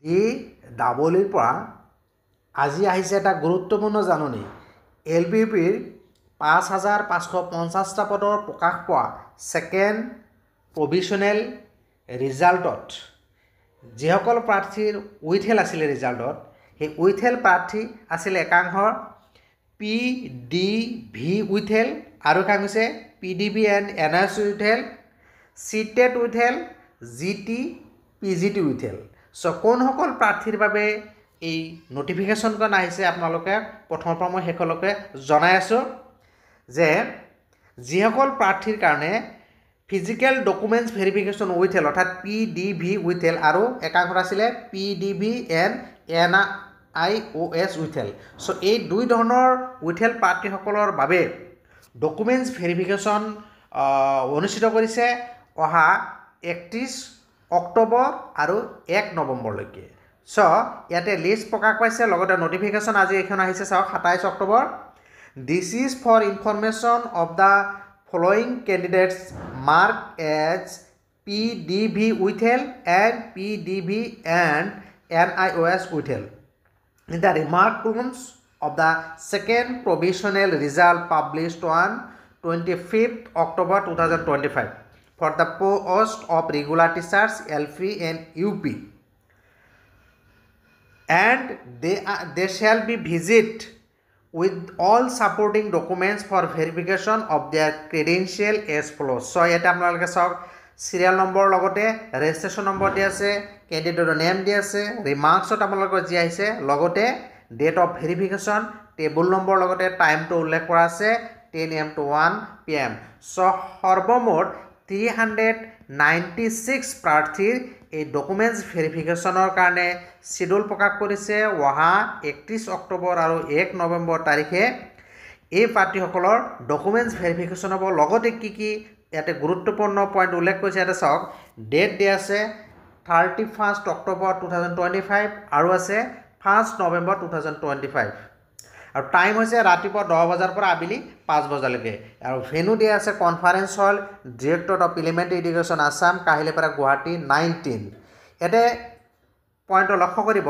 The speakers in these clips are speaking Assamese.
দি ডাবলিৰ পৰা আজি আহিছে এটা গুৰুত্বপূৰ্ণ জাননী। LPPৰ ৫,৫৫০টা পদৰ প্ৰকাশ পোৱা ছেকেণ্ড প্ৰভিশ্যনেল ৰিজাল্টত যিসকল প্ৰাৰ্থীৰ উইথহেল্ড আছিলে ৰিজাল্টত, সেই উইথহেল্ড প্ৰাৰ্থী আছিলে একাংশৰ PDV উইথহেল্ড আৰু একাংশ হৈছে PDV and NIOS withheld, CTET withheld, GT PGT withheld. So' কোনসকল প্ৰাৰ্থীৰ বাবে এই নটিফিকেশ্যনখন আহিছে আপোনালোকে প্ৰথমৰ পৰা মই শেষলৈকে জনাই আছোঁ যে যিসকল প্ৰাৰ্থীৰ কাৰণে ফিজিকেল ডকুমেণ্টছ ভেৰিফিকেশ্যন উইথহেল্ড অৰ্থাৎ PDV উইথহেল্ড আৰু একাংশত আছিলে PDV এণ্ড NIOS উইথহেল্ড। চ' এই দুই ধৰণৰ উইথহেল্ড প্ৰাৰ্থীসকলৰ বাবে ডকুমেণ্টছ ভেৰিফিকেশ্যন অনুষ্ঠিত কৰিছে অহা 31 অক্টোবৰ আৰু 1 নৱেম্বৰলৈকে। চ' ইয়াতে লিষ্ট প্ৰকাশ পাইছে, লগতে নটিফিকেশ্যন আজি এইখন আহিছে চাওক 27 October. This is for information of the following candidates mark as PDV withheld and PDV and NIOS withheld in the remarks of the second provisional result published on 25th October 2025 for the post of regular teachers LP and UP, and they shall be visit with all supporting documents for verification of their credential as follows. So ইয়াতে আপোনালোকে চাওক সিৰিয়াল নম্বৰ লগতে ৰেজিষ্ট্ৰেশ্যন নম্বৰ দিয়া আছে, কেণ্ডিডেটৰ নেম দিয়া আছে, ৰিমাৰ্কছত আপোনালোকৰ যি আহিছে, লগতে date of verification, table number লগতে টাইমটো উল্লেখ কৰা আছে 10 AM to 1 PM। চ' সৰ্বমুঠ 396 প্ৰাৰ্থীৰ এই ডকুমেণ্টছ ভেৰিফিকেশ্যনৰ কাৰণে চিডিউল প্ৰকাশ কৰিছে অহা 31 অক্টোবৰ আৰু 1 নৱেম্বৰ তাৰিখে। এই প্ৰাৰ্থীসকলৰ ডকুমেণ্টছ ভেৰিফিকেশ্যন হ'ব। লগতে কি কি ইয়াতে গুৰুত্বপূৰ্ণ পইণ্ট উল্লেখ কৰিছে ইয়াতে চাওক, ডেট দিয়া আছে 31 অক্টোবৰ 2025 আৰু আছে 1 নৱেম্বৰ 2025 আৰু টাইম হৈছে ৰাতিপুৱা 10 বজাৰ পৰা আবেলি 5 বজালৈকে। আৰু ভেনু দিয়া আছে conference hall, directorate of elementary education Assam, Kahilipara, Guwahati 19। ইয়াতে পইণ্টটো লক্ষ্য কৰিব,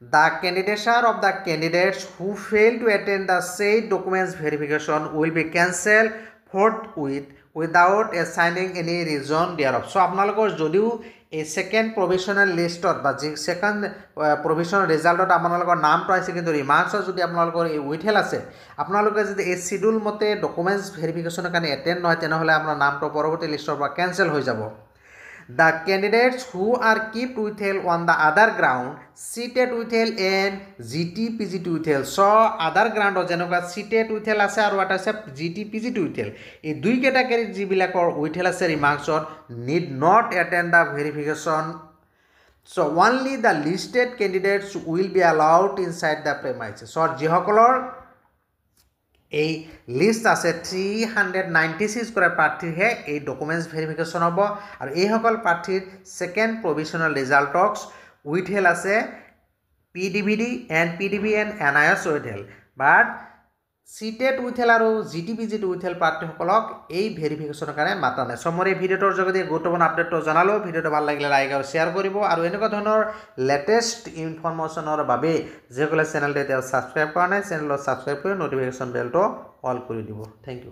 the candidature of the candidates who fail to attend the said documents verification will be cancelled forthwith without assigning any reason thereof। চ' আপোনালোকৰ যদিও এই ছেকেণ্ড প্ৰভিশ্যনেল লিষ্টত বা যি ছেকেণ্ড প্ৰভিশ্যনেল ৰিজাল্টত আপোনালোকৰ নামটো আহিছে কিন্তু ৰিমাৰ্কছত যদি আপোনালোকৰ এই উইথহেল্ড আছে, আপোনালোকে যদি এই চিডিউল মতে ডকুমেণ্টছ ভেৰিফিকেশ্যনৰ কাৰণে এটেণ্ড নহয়, তেনেহ'লে আপোনাৰ নামটো পৰৱৰ্তী লিষ্টৰ পৰা কেঞ্চেল হৈ যাব। The candidates who are kept withheld on the other ground, CTET withheld and GT PGT withheld। চ' আদাৰ গ্ৰাউণ্ডত যেনেকুৱা CTET withheld আছে আৰু এটা আছে GT PGT withheld, এই দুই কেটাগৰীত যিবিলাকৰ উইথহেল্ড আছে ৰিমাৰ্কছত need not attend the verification। So only the listed candidates will be allowed inside the premises। চ' যিসকলৰ এই লিষ্ট আছে 396 কৰা প্ৰাৰ্থীৰহে এই ডকুমেণ্টছ ভেৰিফিকেশ্যন হ'ব। আৰু এইসকল প্ৰাৰ্থীৰ ছেকেণ্ড প্ৰভিশ্যনেল ৰিজাল্টক উইথহেল্ড আছে PDV and NIOS withheld, but CTET withheld আৰু GT PGT উইথহেল্ড প্ৰাৰ্থীসকলক এই ভেৰিফিকেশ্যনৰ কাৰণে মাতা নাই। চ' মোৰ এই ভিডিঅ'টোৰ যোগেদি গুৰুত্বপূৰ্ণ আপডেটটো জনালোঁ। ভিডিঅ'টো ভাল লাগিলে লাইক আৰু শ্বেয়াৰ কৰিব, আৰু এনেকুৱা ধৰণৰ লেটেষ্ট ইনফৰমেশ্যনৰ বাবে যিসকলে চেনেলটো এতিয়া ছাবস্ক্ৰাইব কৰা নাই, চেনেলত ছাবস্ক্ৰাইব কৰি নটিফিকেশ্যন বেলটো অল কৰি দিব। Thank U.